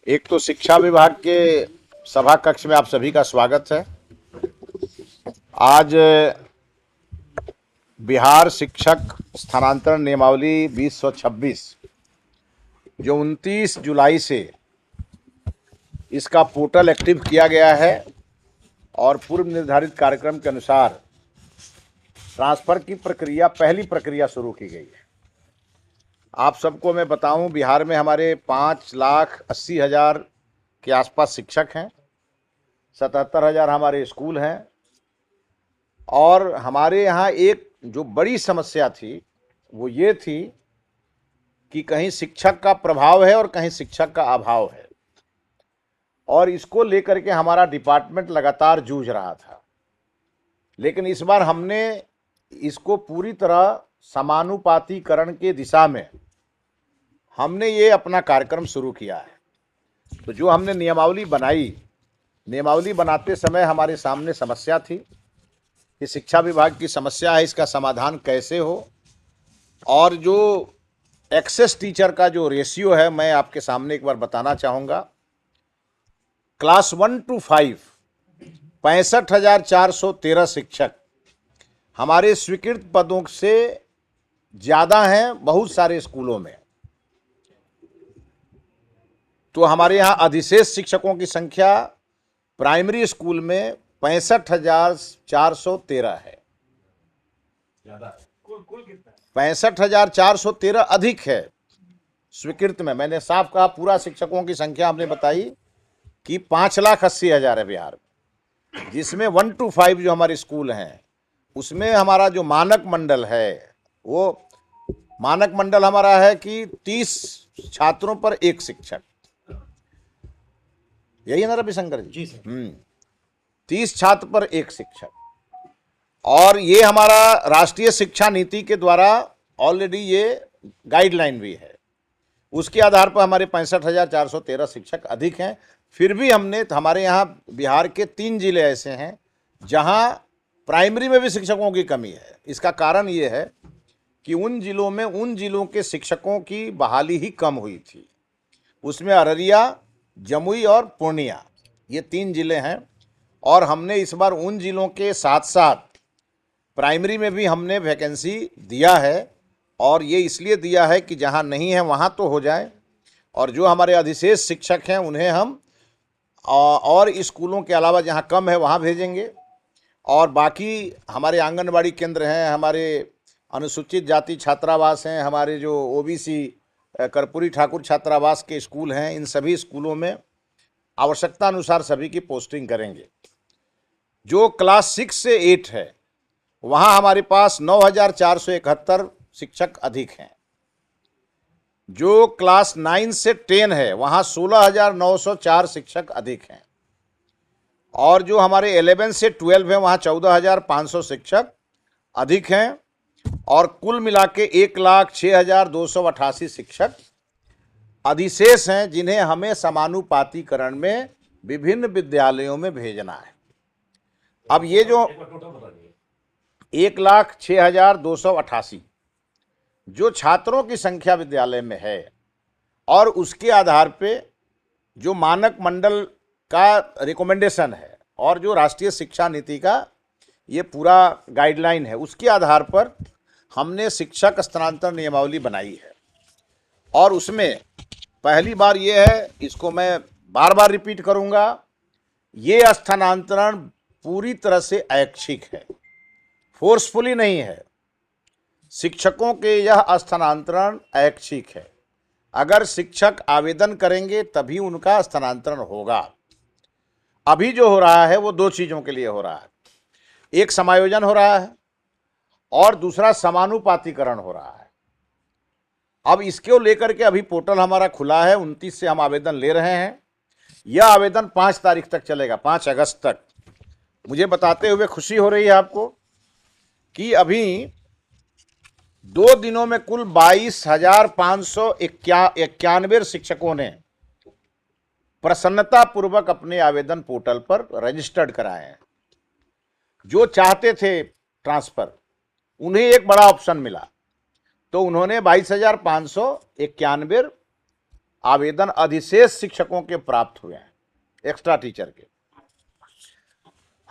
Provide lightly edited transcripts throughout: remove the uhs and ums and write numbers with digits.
एक तो शिक्षा विभाग के सभा कक्ष में आप सभी का स्वागत है। आज बिहार शिक्षक स्थानांतरण नियमावली 2026 जो 29 जुलाई से इसका पोर्टल एक्टिव किया गया है और पूर्व निर्धारित कार्यक्रम के अनुसार ट्रांसफर की प्रक्रिया पहली प्रक्रिया शुरू की गई है। आप सबको मैं बताऊं, बिहार में हमारे 5,80,000 के आसपास शिक्षक हैं, 77,000 हमारे स्कूल हैं और हमारे यहाँ एक जो बड़ी समस्या थी वो ये थी कि कहीं शिक्षक का प्रभाव है और कहीं शिक्षक का अभाव है, और इसको लेकर के हमारा डिपार्टमेंट लगातार जूझ रहा था। लेकिन इस बार हमने इसको पूरी तरह समानुपातीकरण के दिशा में हमने ये अपना कार्यक्रम शुरू किया है। तो जो हमने नियमावली बनाई, नियमावली बनाते समय हमारे सामने समस्या थी कि शिक्षा विभाग की समस्या है, इसका समाधान कैसे हो। और जो एक्सेस टीचर का जो रेशियो है, मैं आपके सामने एक बार बताना चाहूँगा। क्लास 1 to 5 65,413 शिक्षक हमारे स्वीकृत पदों से ज़्यादा हैं बहुत सारे स्कूलों में। तो हमारे यहाँ अधिशेष शिक्षकों की संख्या प्राइमरी स्कूल में 65,413 है। 65,413 अधिक है स्वीकृत में। मैंने साफ कहा, पूरा शिक्षकों की संख्या हमने बताई कि 5,80,000 है बिहार में, जिसमें 1 to 5 जो हमारे स्कूल हैं उसमें हमारा जो मानक मंडल है, वो मानक मंडल हमारा है कि 30 छात्रों पर एक शिक्षक। यही है ना रविशंकर जी? 30 छात्र पर एक शिक्षक। और ये हमारा राष्ट्रीय शिक्षा नीति के द्वारा ऑलरेडी ये गाइडलाइन भी है। उसके आधार पर हमारे 65,413 शिक्षक अधिक हैं। फिर भी हमने हमारे यहाँ बिहार के 3 जिले ऐसे हैं जहाँ प्राइमरी में भी शिक्षकों की कमी है। इसका कारण ये है कि उन जिलों के शिक्षकों की बहाली ही कम हुई थी। उसमें अररिया, जमुई और पूर्णिया, ये 3 जिले हैं। और हमने इस बार उन जिलों के साथ साथ प्राइमरी में भी हमने वैकेंसी दिया है, और ये इसलिए दिया है कि जहाँ नहीं है वहाँ तो हो जाए, और जो हमारे अधिशेष शिक्षक हैं उन्हें हम और स्कूलों के अलावा जहाँ कम है वहाँ भेजेंगे। और बाकी हमारे आंगनबाड़ी केंद्र हैं, हमारे अनुसूचित जाति छात्रावास हैं, हमारे जो ओबीसी कर्पूरी ठाकुर छात्रावास के स्कूल हैं, इन सभी स्कूलों में आवश्यकता अनुसार सभी की पोस्टिंग करेंगे। जो क्लास 6 से 8 है वहाँ हमारे पास 9,471 शिक्षक अधिक हैं। जो क्लास 9 से 10 है वहाँ 16,904 शिक्षक अधिक हैं। और जो हमारे 11 से 12 है वहाँ 14,500 शिक्षक अधिक हैं। और कुल मिला के 1,06,288 शिक्षक अधिशेष हैं, जिन्हें हमें समानुपातीकरण में विभिन्न विद्यालयों में भेजना है। अब ये जो 1,06,288 जो छात्रों की संख्या विद्यालय में है, और उसके आधार पे जो मानक मंडल का रिकमेंडेशन है और जो राष्ट्रीय शिक्षा नीति का ये पूरा गाइडलाइन है, उसके आधार पर हमने शिक्षक स्थानांतरण नियमावली बनाई है। और उसमें पहली बार ये है, इसको मैं बार बार रिपीट करूंगा, ये स्थानांतरण पूरी तरह से ऐच्छिक है, फोर्सफुली नहीं है। शिक्षकों के यह स्थानांतरण ऐच्छिक है। अगर शिक्षक आवेदन करेंगे तभी उनका स्थानांतरण होगा। अभी जो हो रहा है वो 2 चीज़ों के लिए हो रहा है। एक समायोजन हो रहा है और दूसरा समानुपातीकरण हो रहा है। अब इसको लेकर के अभी पोर्टल हमारा खुला है, 29 से हम आवेदन ले रहे हैं। यह आवेदन 5 तारीख तक चलेगा, 5 अगस्त तक। मुझे बताते हुए खुशी हो रही है आपको कि अभी 2 दिनों में कुल 22,591 शिक्षकों ने प्रसन्नतापूर्वक अपने आवेदन पोर्टल पर रजिस्टर्ड कराए हैं। जो चाहते थे ट्रांसफर, उन्हें एक बड़ा ऑप्शन मिला, तो उन्होंने 22,591 आवेदन अधिशेष शिक्षकों के प्राप्त हुए हैं, एक्स्ट्रा टीचर के।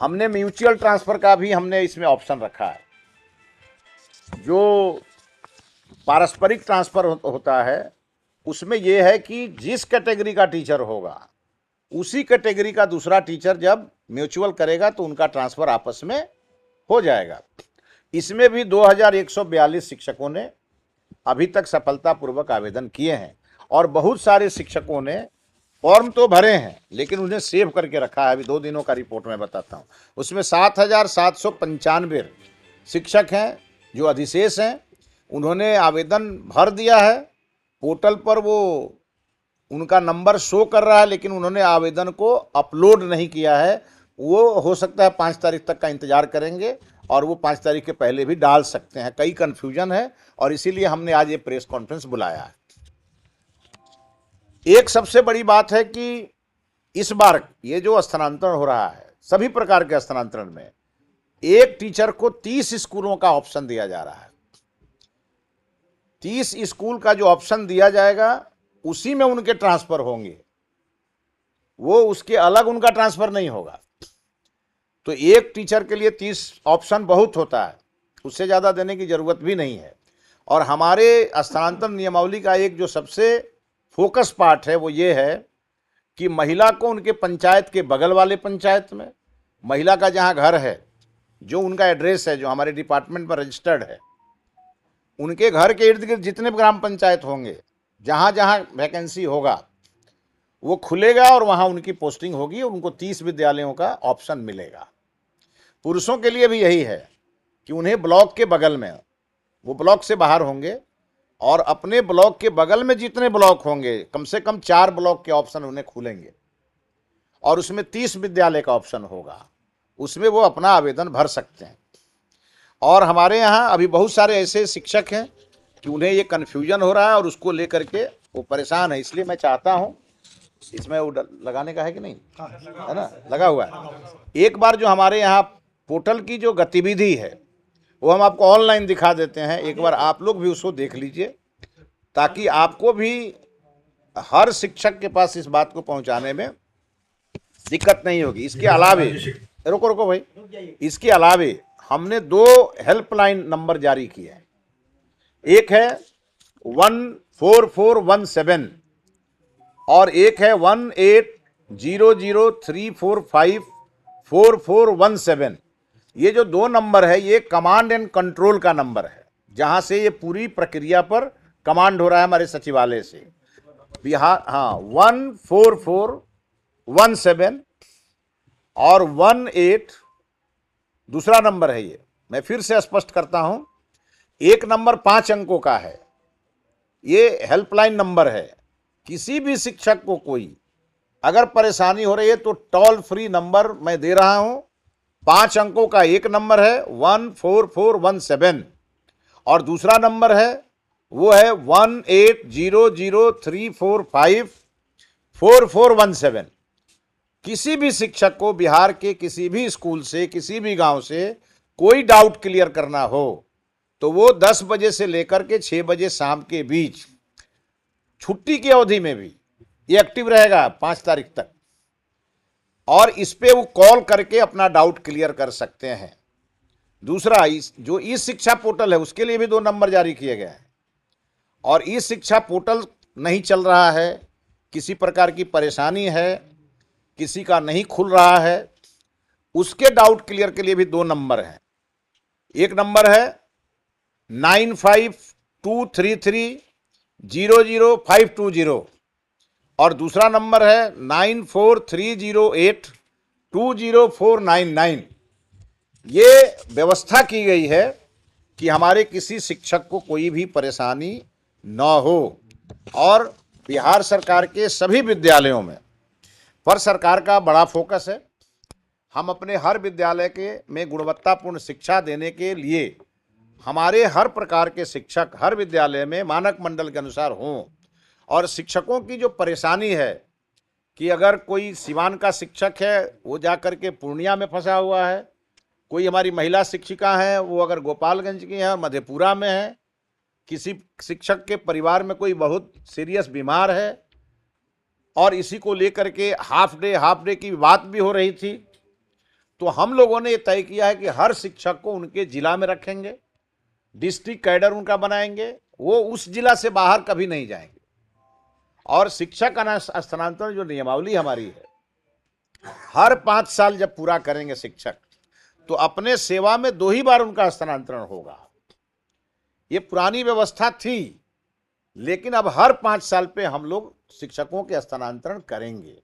हमने म्यूचुअल ट्रांसफर का भी हमने इसमें ऑप्शन रखा है। जो पारस्परिक ट्रांसफर होता है उसमें यह है कि जिस कैटेगरी का टीचर होगा उसी कैटेगरी का दूसरा टीचर जब म्यूचुअल करेगा तो उनका ट्रांसफर आपस में हो जाएगा। इसमें भी 2142 शिक्षकों ने अभी तक सफलतापूर्वक आवेदन किए हैं और बहुत सारे शिक्षकों ने फॉर्म तो भरे हैं लेकिन उन्हें सेव करके रखा है। अभी 2 दिनों का रिपोर्ट मैं बताता हूँ। उसमें 7795 शिक्षक हैं जो अधिशेष हैं, उन्होंने आवेदन भर दिया है। पोर्टल पर वो उनका नंबर शो कर रहा है लेकिन उन्होंने आवेदन को अपलोड नहीं किया है। वो हो सकता है 5 तारीख तक का इंतज़ार करेंगे और वो 5 तारीख के पहले भी डाल सकते हैं। कई कन्फ्यूजन है और इसीलिए हमने आज ये प्रेस कॉन्फ्रेंस बुलाया है। एक सबसे बड़ी बात है कि इस बार ये जो स्थानांतरण हो रहा है, सभी प्रकार के स्थानांतरण में एक टीचर को 30 स्कूलों का ऑप्शन दिया जा रहा है। 30 स्कूल का जो ऑप्शन दिया जाएगा उसी में उनके ट्रांसफर होंगे, वो उसके अलग उनका ट्रांसफर नहीं होगा। तो एक टीचर के लिए 30 ऑप्शन बहुत होता है, उससे ज़्यादा देने की ज़रूरत भी नहीं है। और हमारे स्थानांतरण नियमावली का एक जो सबसे फोकस पार्ट है वो ये है कि महिला को उनके पंचायत के बगल वाले पंचायत में, महिला का जहाँ घर है, जो उनका एड्रेस है, जो हमारे डिपार्टमेंट में रजिस्टर्ड है, उनके घर के इर्द गिर्द जितने ग्राम पंचायत होंगे, जहाँ जहाँ वैकेंसी होगा वो खुलेगा और वहाँ उनकी पोस्टिंग होगी और उनको 30 विद्यालयों का ऑप्शन मिलेगा। पुरुषों के लिए भी यही है कि उन्हें ब्लॉक के बगल में, वो ब्लॉक से बाहर होंगे और अपने ब्लॉक के बगल में जितने ब्लॉक होंगे, कम से कम 4 ब्लॉक के ऑप्शन उन्हें खुलेंगे और उसमें 30 विद्यालय का ऑप्शन होगा, उसमें वो अपना आवेदन भर सकते हैं। और हमारे यहाँ अभी बहुत सारे ऐसे शिक्षक हैं कि उन्हें ये कन्फ्यूजन हो रहा है और उसको लेकर के वो परेशान है। इसलिए मैं चाहता हूँ, इसमें वो लगाने का है कि नहीं है ना, लगा हुआ है। एक बार जो हमारे यहाँ पोर्टल की जो गतिविधि है वो हम आपको ऑनलाइन दिखा देते हैं, एक बार आप लोग भी उसको देख लीजिए ताकि आपको भी हर शिक्षक के पास इस बात को पहुंचाने में दिक्कत नहीं होगी। इसके अलावे रुको भाई, इसके अलावे हमने 2 हेल्पलाइन नंबर जारी किए हैं। एक है 14417 और एक है 180034544117। ये जो 2 नंबर है ये कमांड एंड कंट्रोल का नंबर है, जहां से ये पूरी प्रक्रिया पर कमांड हो रहा है हमारे सचिवालय से। बिहार 14417 और 18 दूसरा नंबर है। ये मैं फिर से स्पष्ट करता हूं, एक नंबर 5 अंकों का है, ये हेल्पलाइन नंबर है। किसी भी शिक्षक को कोई अगर परेशानी हो रही है तो टोल फ्री नंबर मैं दे रहा हूं। 5 अंकों का एक नंबर है 14417 और दूसरा नंबर है वो है 180034544117। किसी भी शिक्षक को बिहार के किसी भी स्कूल से, किसी भी गांव से कोई डाउट क्लियर करना हो तो वो 10 बजे से लेकर के 6 बजे शाम के बीच, छुट्टी की अवधि में भी ये एक्टिव रहेगा 5 तारीख तक, और इस पे वो कॉल करके अपना डाउट क्लियर कर सकते हैं। दूसरा, जो ई शिक्षा पोर्टल है उसके लिए भी 2 नंबर जारी किए गए हैं। और ई शिक्षा पोर्टल नहीं चल रहा है, किसी प्रकार की परेशानी है, किसी का नहीं खुल रहा है, उसके डाउट क्लियर के लिए भी 2 नंबर हैं। एक नंबर है 9523300520 और दूसरा नंबर है 9430820499। ये व्यवस्था की गई है कि हमारे किसी शिक्षक को कोई भी परेशानी न हो। और बिहार सरकार के सभी विद्यालयों में पर सरकार का बड़ा फोकस है। हम अपने हर विद्यालय में गुणवत्तापूर्ण शिक्षा देने के लिए हमारे हर प्रकार के शिक्षक हर विद्यालय में मानक मंडल के अनुसार हों। और शिक्षकों की जो परेशानी है कि अगर कोई सिवान का शिक्षक है वो जा कर के पूर्णिया में फंसा हुआ है, कोई हमारी महिला शिक्षिका हैं वो अगर गोपालगंज की हैं और मधेपुरा में है, किसी शिक्षक के परिवार में कोई बहुत सीरियस बीमार है और इसी को लेकर के हाफ डे की बात भी हो रही थी। तो हम लोगों ने ये तय किया है कि हर शिक्षक को उनके जिला में रखेंगे, डिस्ट्रिक्ट कैडर उनका बनाएंगे, वो उस जिला से बाहर कभी नहीं जाएंगे। और शिक्षक स्थानांतरण जो नियमावली हमारी है, हर 5 साल जब पूरा करेंगे शिक्षक, तो अपने सेवा में 2 ही बार उनका स्थानांतरण होगा। ये पुरानी व्यवस्था थी, लेकिन अब हर 5 साल पे हम लोग शिक्षकों के स्थानांतरण करेंगे।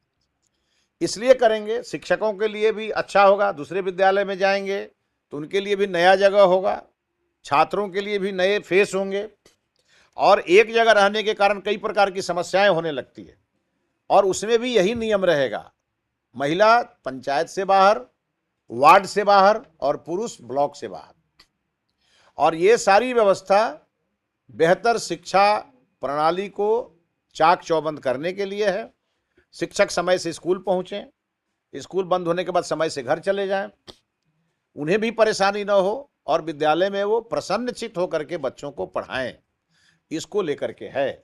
इसलिए करेंगे, शिक्षकों के लिए भी अच्छा होगा, दूसरे विद्यालय में जाएंगे तो उनके लिए भी नया जगह होगा, छात्रों के लिए भी नए फेस होंगे। और एक जगह रहने के कारण कई प्रकार की समस्याएं होने लगती है, और उसमें भी यही नियम रहेगा, महिला पंचायत से बाहर, वार्ड से बाहर और पुरुष ब्लॉक से बाहर। और ये सारी व्यवस्था बेहतर शिक्षा प्रणाली को चाक चौबंद करने के लिए है। शिक्षक समय से स्कूल पहुँचें, स्कूल बंद होने के बाद समय से घर चले जाएं, उन्हें भी परेशानी न हो, और विद्यालय में वो प्रसन्नचित्त होकर के बच्चों को पढ़ाएं। इसको लेकर के है।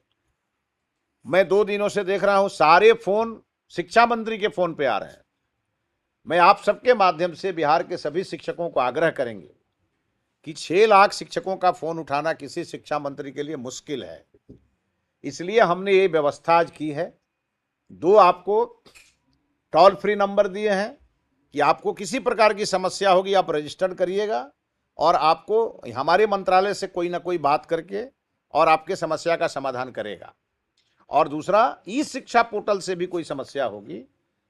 मैं 2 दिनों से देख रहा हूं सारे फोन शिक्षा मंत्री के फोन पे आ रहे हैं। मैं आप सबके माध्यम से बिहार के सभी शिक्षकों को आग्रह करेंगे कि 6 लाख शिक्षकों का फोन उठाना किसी शिक्षा मंत्री के लिए मुश्किल है। इसलिए हमने ये व्यवस्था आज की है। 2 आपको टोल फ्री नंबर दिए हैं कि आपको किसी प्रकार की समस्या होगी आप रजिस्टर करिएगा, और आपको हमारे मंत्रालय से कोई ना कोई बात करके और आपके समस्या का समाधान करेगा। और दूसरा, ई शिक्षा पोर्टल से भी कोई समस्या होगी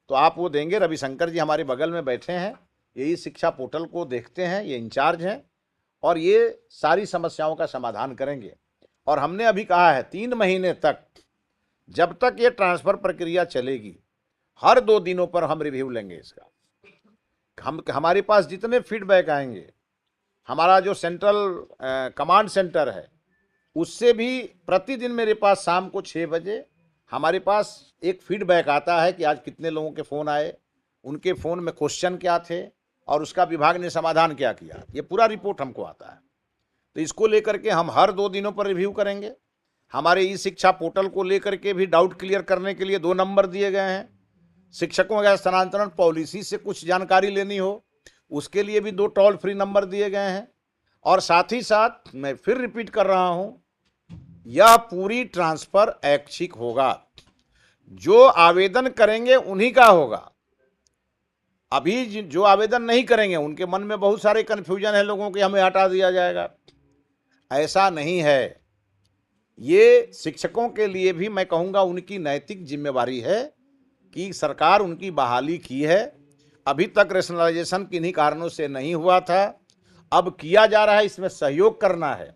तो आप वो देंगे। रविशंकर जी हमारे बगल में बैठे हैं, ये ई शिक्षा पोर्टल को देखते हैं, ये इंचार्ज हैं, और ये सारी समस्याओं का समाधान करेंगे। और हमने अभी कहा है 3 महीने तक, जब तक ये ट्रांसफ़र प्रक्रिया चलेगी, हर 2 दिनों पर हम रिव्यू लेंगे इसका। हमारे पास जितने फीडबैक आएंगे, हमारा जो सेंट्रल कमांड सेंटर है, उससे भी प्रतिदिन मेरे पास शाम को 6 बजे हमारे पास एक फीडबैक आता है कि आज कितने लोगों के फ़ोन आए, उनके फ़ोन में क्वेश्चन क्या थे और उसका विभाग ने समाधान क्या किया। ये पूरा रिपोर्ट हमको आता है। तो इसको लेकर के हम हर 2 दिनों पर रिव्यू करेंगे। हमारे ई शिक्षा पोर्टल को लेकर के भी डाउट क्लियर करने के लिए 2 नंबर दिए गए हैं। शिक्षकों का स्थानांतरण पॉलिसी से कुछ जानकारी लेनी हो, उसके लिए भी 2 टोल फ्री नंबर दिए गए हैं। और साथ ही साथ मैं फिर रिपीट कर रहा हूं, यह पूरी ट्रांसफर ऐच्छिक होगा। जो आवेदन करेंगे उन्हीं का होगा। अभी जो आवेदन नहीं करेंगे उनके मन में बहुत सारे कन्फ्यूजन है लोगों के, हमें हटा दिया जाएगा। ऐसा नहीं है। ये शिक्षकों के लिए भी मैं कहूँगा उनकी नैतिक जिम्मेवारी है कि सरकार उनकी बहाली की है। अभी तक रेशनलाइजेशन किन्हीं कारणों से नहीं हुआ था, अब किया जा रहा है, इसमें सहयोग करना है।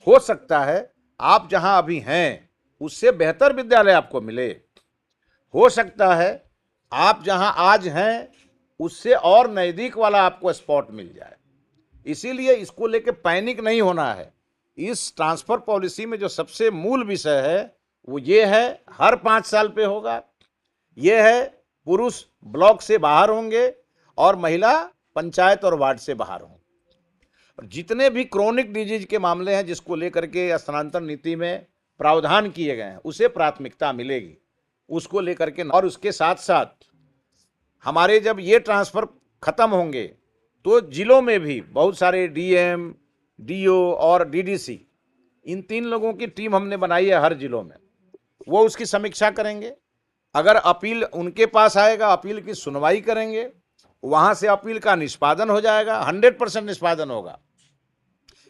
हो सकता है आप जहां अभी हैं उससे बेहतर विद्यालय आपको मिले, हो सकता है आप जहां आज हैं उससे और नज़दीक वाला आपको स्पॉट मिल जाए। इसीलिए इसको लेके पैनिक नहीं होना है। इस ट्रांसफ़र पॉलिसी में जो सबसे मूल विषय है वो ये है, हर 5 साल पे होगा। ये है पुरुष ब्लॉक से बाहर होंगे और महिला पंचायत और वार्ड से बाहर होंगे। जितने भी क्रोनिक डिजीज के मामले हैं जिसको लेकर के स्थानांतरण नीति में प्रावधान किए गए हैं उसे प्राथमिकता मिलेगी, उसको लेकर के। और उसके साथ साथ हमारे जब ये ट्रांसफ़र ख़त्म होंगे तो जिलों में भी बहुत सारे डीएम, डीओ और डीडीसी, इन 3 लोगों की टीम हमने बनाई है हर जिलों में। वो उसकी समीक्षा करेंगे। अगर अपील उनके पास आएगा, अपील की सुनवाई करेंगे, वहाँ से अपील का निष्पादन हो जाएगा। 100% निष्पादन होगा।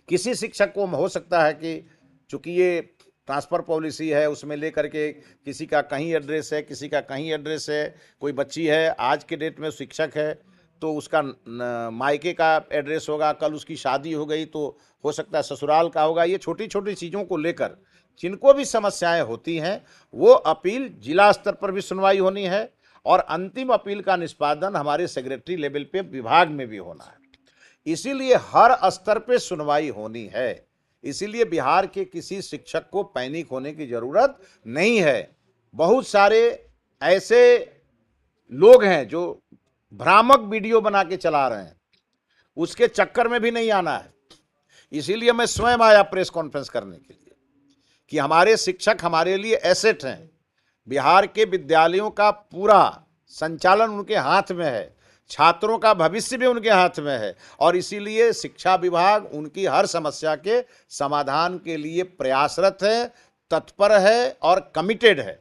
किसी शिक्षक को हो सकता है कि चूँकि ये ट्रांसफ़र पॉलिसी है उसमें लेकर के किसी का कहीं एड्रेस है, किसी का कहीं एड्रेस है, कोई बच्ची है आज के डेट में शिक्षक है तो उसका मायके का एड्रेस होगा, कल उसकी शादी हो गई तो हो सकता है ससुराल का होगा। ये छोटी छोटी चीज़ों को लेकर जिनको भी समस्याएं होती हैं वो अपील जिला स्तर पर भी सुनवाई होनी है, और अंतिम अपील का निष्पादन हमारे सेक्रेटरी लेवल पे विभाग में भी होना है। इसीलिए हर स्तर पे सुनवाई होनी है। इसीलिए बिहार के किसी शिक्षक को पैनिक होने की ज़रूरत नहीं है। बहुत सारे ऐसे लोग हैं जो भ्रामक वीडियो बना के चला रहे हैं, उसके चक्कर में भी नहीं आना है। इसीलिए मैं स्वयं आया प्रेस कॉन्फ्रेंस करने के लिए कि हमारे शिक्षक हमारे लिए एसेट हैं। बिहार के विद्यालयों का पूरा संचालन उनके हाथ में है, छात्रों का भविष्य भी उनके हाथ में है, और इसीलिए शिक्षा विभाग उनकी हर समस्या के समाधान के लिए प्रयासरत है, तत्पर है और कमिटेड है।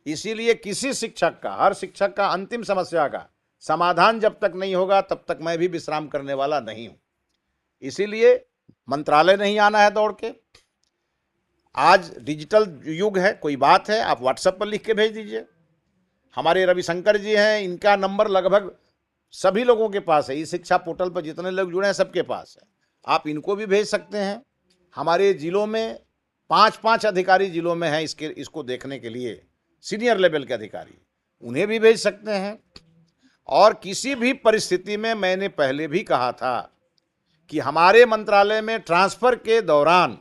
इसीलिए किसी शिक्षक का, हर शिक्षक का अंतिम समस्या का समाधान जब तक नहीं होगा तब तक मैं भी विश्राम करने वाला नहीं हूं। इसीलिए मंत्रालय नहीं आना है दौड़ के। आज डिजिटल युग है, कोई बात है आप व्हाट्सएप पर लिख के भेज दीजिए। हमारे रविशंकर जी हैं, इनका नंबर लगभग सभी लोगों के पास है, इस शिक्षा पोर्टल पर जितने लोग जुड़े हैं सबके पास है, आप इनको भी भेज सकते हैं। हमारे जिलों में 5-5 अधिकारी जिलों में हैं इसको देखने के लिए, सीनियर लेवल के अधिकारी, उन्हें भी भेज सकते हैं। और किसी भी परिस्थिति में मैंने पहले भी कहा था कि हमारे मंत्रालय में ट्रांसफर के दौरान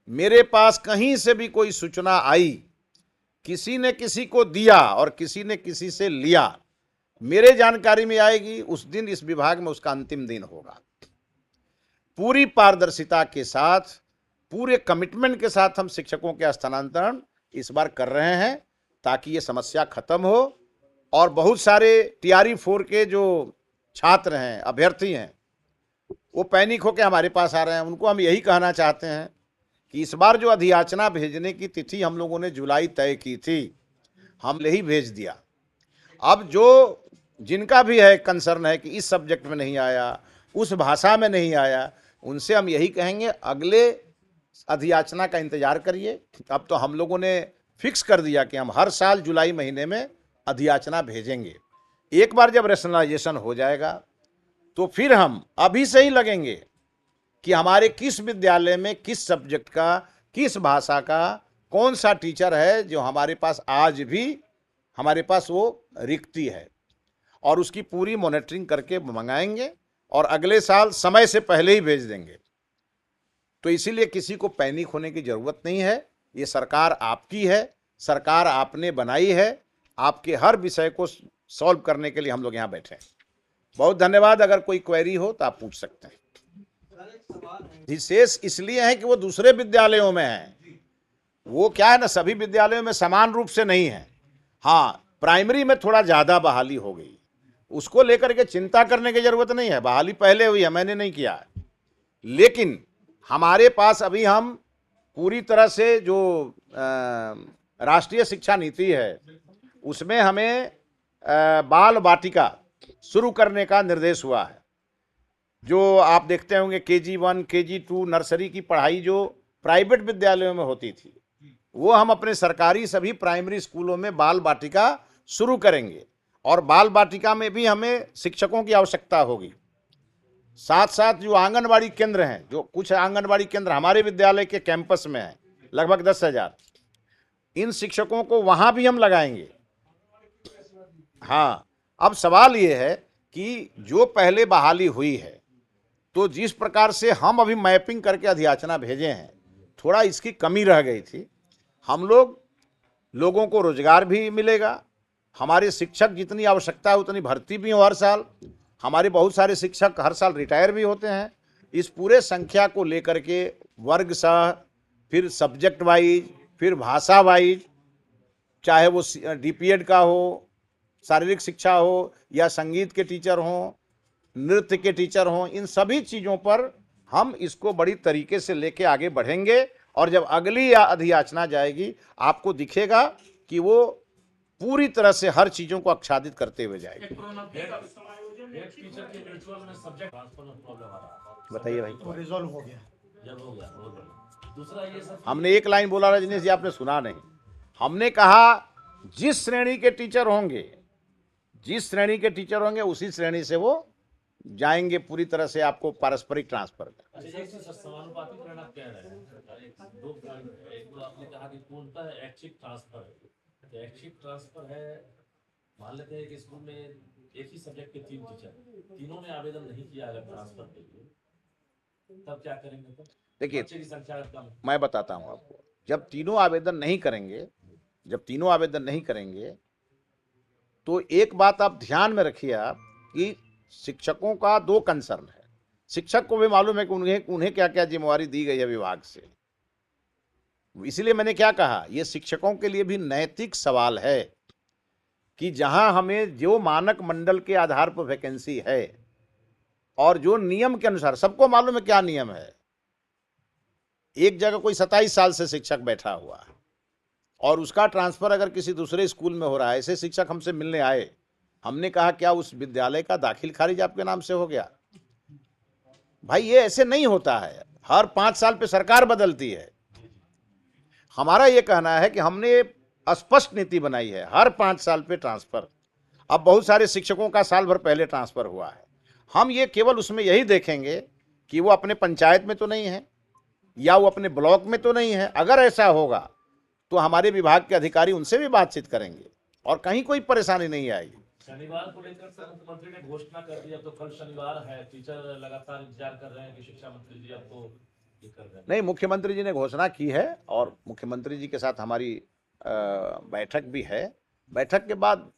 मेरे पास कहीं से भी कोई सूचना आई, किसी ने किसी को दिया और किसी ने किसी से लिया, मेरे जानकारी में आएगी उस दिन इस विभाग में उसका अंतिम दिन होगा। पूरी पारदर्शिता के साथ, पूरे कमिटमेंट के साथ हम शिक्षकों के स्थानांतरण इस बार कर रहे हैं ताकि ये समस्या खत्म हो। और बहुत सारे टीआरई 4 के जो छात्र हैं, अभ्यर्थी हैं, वो पैनिक होकर हमारे पास आ रहे हैं। उनको हम यही कहना चाहते हैं कि इस बार जो अधियाचना भेजने की तिथि हम लोगों ने जुलाई तय की थी, हमने ही भेज दिया। अब जो जिनका भी है कंसर्न है कि इस सब्जेक्ट में नहीं आया, उस भाषा में नहीं आया, उनसे हम यही कहेंगे अगले अधियाचना का इंतजार करिए। अब तो हम लोगों ने फिक्स कर दिया कि हम हर साल जुलाई महीने में अधियाचना भेजेंगे। एक बार जब रैशनलाइजेशन हो जाएगा तो फिर हम अभी से ही लगेंगे कि हमारे किस विद्यालय में किस सब्जेक्ट का, किस भाषा का कौन सा टीचर है जो हमारे पास आज भी हमारे पास वो रिक्ति है, और उसकी पूरी मॉनिटरिंग करके मंगाएंगे और अगले साल समय से पहले ही भेज देंगे। तो इसीलिए किसी को पैनिक होने की ज़रूरत नहीं है। ये सरकार आपकी है, सरकार आपने बनाई है, आपके हर विषय को सॉल्व करने के लिए हम लोग यहाँ बैठे हैं। बहुत धन्यवाद। अगर कोई क्वेरी हो तो आप पूछ सकते हैं। विशेष इसलिए है कि वो दूसरे विद्यालयों में हैं, वो क्या है ना, सभी विद्यालयों में समान रूप से नहीं है। हाँ, प्राइमरी में थोड़ा ज़्यादा बहाली हो गई, उसको लेकर के चिंता करने की ज़रूरत नहीं है। बहाली पहले हुई है, मैंने नहीं किया है, लेकिन हमारे पास अभी हम पूरी तरह से जो राष्ट्रीय शिक्षा नीति है उसमें हमें बाल वाटिका शुरू करने का निर्देश हुआ है। जो आप देखते होंगे KG 1, KG 2 नर्सरी की पढ़ाई जो प्राइवेट विद्यालयों में होती थी, वो हम अपने सरकारी सभी प्राइमरी स्कूलों में बाल वाटिका शुरू करेंगे। और बाल वाटिका में भी हमें शिक्षकों की आवश्यकता होगी। साथ साथ जो आंगनबाड़ी केंद्र हैं, जो कुछ आंगनबाड़ी केंद्र हमारे विद्यालय के कैंपस में हैं, लगभग 10,000, इन शिक्षकों को वहाँ भी हम लगाएंगे। हाँ, अब सवाल ये है कि जो पहले बहाली हुई है, तो जिस प्रकार से हम अभी मैपिंग करके अधियाचना भेजे हैं, थोड़ा इसकी कमी रह गई थी। हम लोगों को रोजगार भी मिलेगा, हमारे शिक्षक जितनी आवश्यकता है उतनी भर्ती भी हो हर साल। हमारे बहुत सारे शिक्षक हर साल रिटायर भी होते हैं। इस पूरे संख्या को लेकर के वर्ग सह, फिर सब्जेक्ट वाइज, फिर भाषा वाइज, चाहे वो DPED का हो, शारीरिक शिक्षा हो, या संगीत के टीचर हों, नृत्य के टीचर हों, इन सभी चीज़ों पर हम इसको बड़ी तरीके से लेके आगे बढ़ेंगे। और जब अगली अधियाचना जाएगी, आपको दिखेगा कि वो पूरी तरह से हर चीज़ों को आच्छादित करते हुए जाएगी। बताइए भाई। रिजॉल्व हो गया। हमने एक लाइन बोला रजनीश जी, आपने सुना नहीं। हमने कहा जिस श्रेणी के टीचर होंगे उसी श्रेणी से वो जाएंगे पूरी तरह से आपको पारस्परिक ट्रांसफर में। समानुपाती परिणाम क्या है? दो एक आपने कहा कि पूर्णतः ऐच्छिक ट्रांसफर है। ऐच्छिक ट्रांसफर है, मान लेते हैं कि स्कूल में एक ही सब्जेक्ट के 3 टीचर, तीनों ने आवेदन नहीं किया अगर ट्रांसफर के लिए, तब क्या करेंगे? देखिए, बच्चे की संख्या कम, मैं बताता हूँ आपको। जब तीनों आवेदन नहीं करेंगे तो एक बात आप ध्यान में रखिए आप कि शिक्षकों का 2 कंसर्न है। शिक्षक को भी मालूम है कि उन्हें क्या क्या जिम्मेवारी दी गई है विभाग से। इसलिए मैंने क्या कहा, ये शिक्षकों के लिए भी नैतिक सवाल है कि जहां हमें जो मानक मंडल के आधार पर वैकेंसी है और जो नियम के अनुसार, सबको मालूम है क्या नियम है। एक जगह कोई 27 साल से शिक्षक बैठा हुआ है और उसका ट्रांसफर अगर किसी दूसरे स्कूल में हो रहा है, ऐसे शिक्षक हमसे मिलने आए, हमने कहा क्या उस विद्यालय का दाखिल खारिज आपके नाम से हो गया? भाई ये ऐसे नहीं होता है, हर 5 साल पे सरकार बदलती है। हमारा ये कहना है कि हमने स्पष्ट नीति बनाई है, हर 5 साल पे ट्रांसफर। अब बहुत सारे शिक्षकों का साल भर पहले ट्रांसफर हुआ है, हम ये केवल उसमें यही देखेंगे कि वो अपने पंचायत में तो नहीं है या वो अपने ब्लॉक में तो नहीं है। अगर ऐसा होगा तो हमारे विभाग के अधिकारी उनसे भी बातचीत करेंगे और कहीं कोई परेशानी नहीं आएगी। शनिवार को लेकर सर मुख्यमंत्री ने घोषणा कर दी, अब तो कल शनिवार है, टीचर लगातार इंतजार कर रहे हैं कि शिक्षा मंत्री जी अब तो ये कर रहे हैं। नहीं, मुख्यमंत्री जी ने घोषणा की है और मुख्यमंत्री जी के साथ हमारी बैठक भी है। बैठक के बाद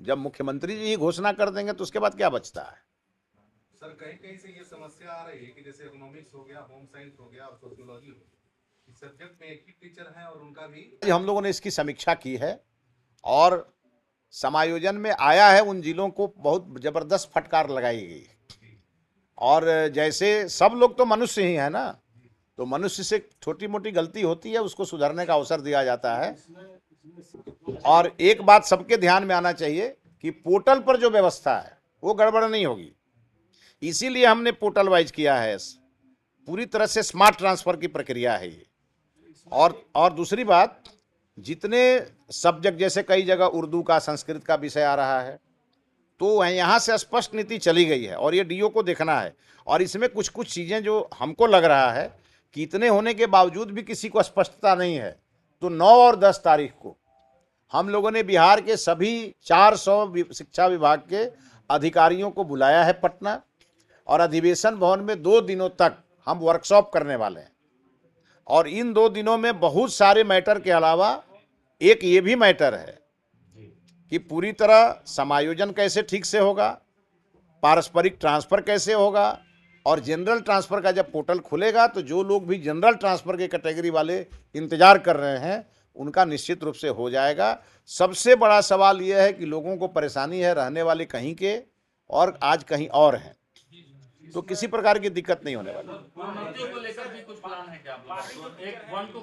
जब मुख्यमंत्री जी ही घोषणा कर देंगे तो उसके बाद क्या बचता है। सर कहीं कहीं से ये समस्या आ रही है कि जैसे इकोनॉमिक्स हो गया, होम साइंस हो गया और सोशियोलॉजी हो गया, इस सब्जेक्ट में एक ही टीचर है और उनका भी हम लोगों ने इसकी समीक्षा की है और समायोजन में आया है, उन जिलों को बहुत जबरदस्त फटकार लगाई गई। और जैसे सब लोग तो मनुष्य ही है ना, तो मनुष्य से छोटी मोटी गलती होती है, उसको सुधरने का अवसर दिया जाता है। और एक बात सबके ध्यान में आना चाहिए कि पोर्टल पर जो व्यवस्था है वो गड़बड़ नहीं होगी, इसीलिए हमने पोर्टल वाइज किया है। पूरी तरह से स्मार्ट ट्रांसफर की प्रक्रिया है ये। और दूसरी बात, जितने सब्जेक्ट, जैसे कई जगह उर्दू का, संस्कृत का विषय आ रहा है, तो यहाँ से स्पष्ट नीति चली गई है और ये डीओ को देखना है। और इसमें कुछ कुछ चीज़ें जो हमको लग रहा है कि इतने होने के बावजूद भी किसी को स्पष्टता नहीं है, तो 9 और 10 तारीख को हम लोगों ने बिहार के सभी 400 शिक्षा विभाग के अधिकारियों को बुलाया है पटना, और अधिवेशन भवन में 2 दिनों तक हम वर्कशॉप करने वाले हैं। और इन 2 दिनों में बहुत सारे मैटर के अलावा एक ये भी मैटर है कि पूरी तरह समायोजन कैसे ठीक से होगा, पारस्परिक ट्रांसफ़र कैसे होगा, और जनरल ट्रांसफ़र का जब पोर्टल खुलेगा तो जो लोग भी जनरल ट्रांसफ़र के कैटेगरी वाले इंतज़ार कर रहे हैं उनका निश्चित रूप से हो जाएगा। सबसे बड़ा सवाल यह है कि लोगों को परेशानी है, रहने वाले कहीं के और आज कहीं और हैं, तो किसी प्रकार की दिक्कत नहीं होने वाली। को लेकर भी कुछ प्लान है क्या आप लोगों का? एक 1 to